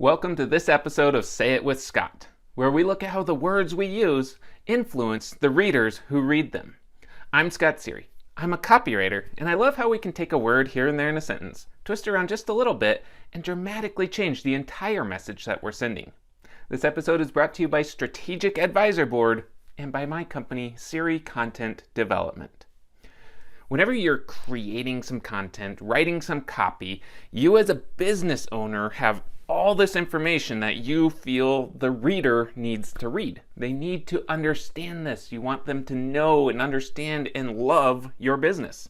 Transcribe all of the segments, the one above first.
Welcome to this episode of Say It with Scott, where we look at how the words we use influence the readers who read them. I'm Scott Sery. I'm a copywriter, and I love how we can take a word here and there in a sentence, twist around just a little bit, and dramatically change the entire message that we're sending. This episode is brought to you by Strategic Advisor Board and by my company, Sery Content Development. Whenever you're creating some content, writing some copy, you as a business owner have all this information that you feel the reader needs to read. They need to understand this. You want them to know and understand and love your business.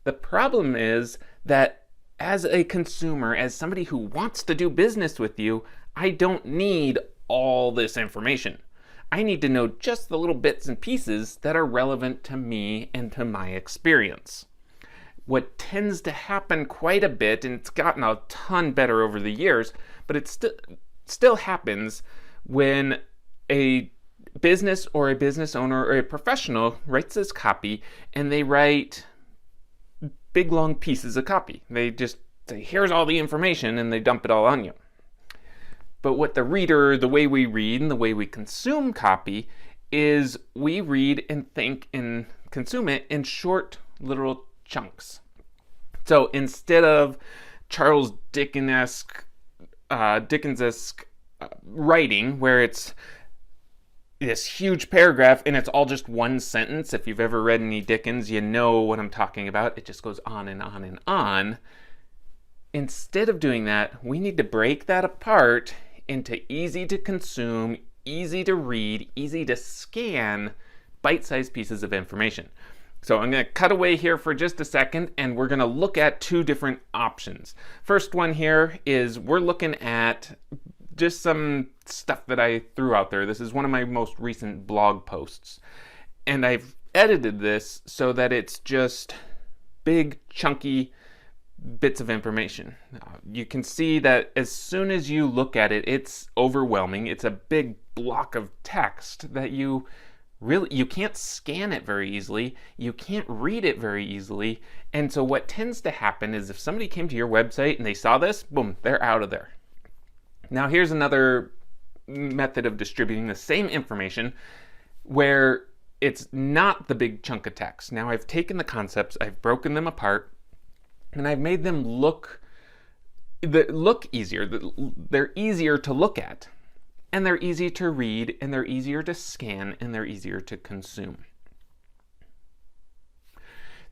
The problem is that as a consumer, as somebody who wants to do business with you, I don't need all this information. I need to know just the little bits and pieces that are relevant to me and to my experience. What tends to happen quite a bit, and it's gotten a ton better over the years, but it still happens when a business or a business owner or a professional writes this copy and they write big long pieces of copy. They just say, here's all the information, and they dump it all on you. But what the reader, the way we read and the way we consume copy is we read and think and consume it in short little chunks. So instead of Charles Dickens-esque writing where it's this huge paragraph and it's all just one sentence, if you've ever read any Dickens, you know what I'm talking about. It just goes on and on and on. Instead of doing that, we need to break that apart into easy to consume, easy to read, easy to scan, bite-sized pieces of information. So I'm going to cut away here for just a second, and we're going to look at two different options. First one here is we're looking at just some stuff that I threw out there. This is one of my most recent blog posts, and I've edited this so that it's just big, chunky bits of information. You can see that as soon as you look at it, it's overwhelming. It's a big block of text that you can't scan it very easily. You can't read it very easily. And so what tends to happen is if somebody came to your website and they saw this, boom, they're out of there. Now here's another method of distributing the same information where it's not the big chunk of text. Now I've taken the concepts, I've broken them apart, and I've made them look easier. They're easier to look at, and they're easy to read, and they're easier to scan, and they're easier to consume.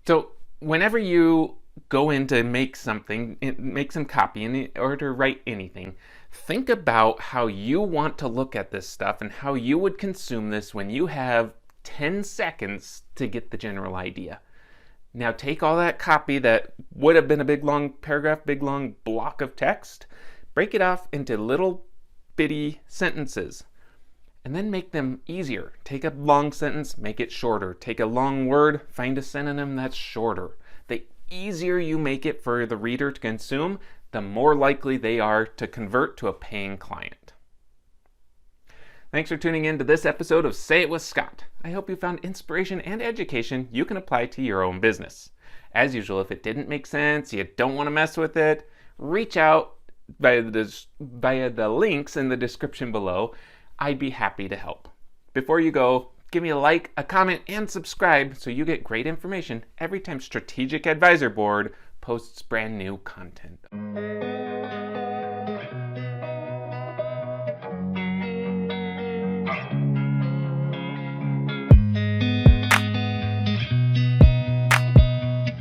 So whenever you go in to make some copy in order to write anything, think about how you want to look at this stuff and how you would consume this when you have 10 seconds to get the general idea. Now take all that copy that would have been a big long paragraph, big long block of text, break it off into little bitty sentences, and then make them easier. Take a long sentence, make it shorter. Take a long word, find a synonym that's shorter. The easier you make it for the reader to consume, the more likely they are to convert to a paying client. Thanks for tuning in to this episode of Say It with Scott. I hope you found inspiration and education you can apply to your own business. As usual, if it didn't make sense, you don't want to mess with it, reach out via the links in the description below. I'd be happy to help. Before you go, give me a like, a comment, and subscribe so you get great information every time Strategic Advisor Board posts brand new content.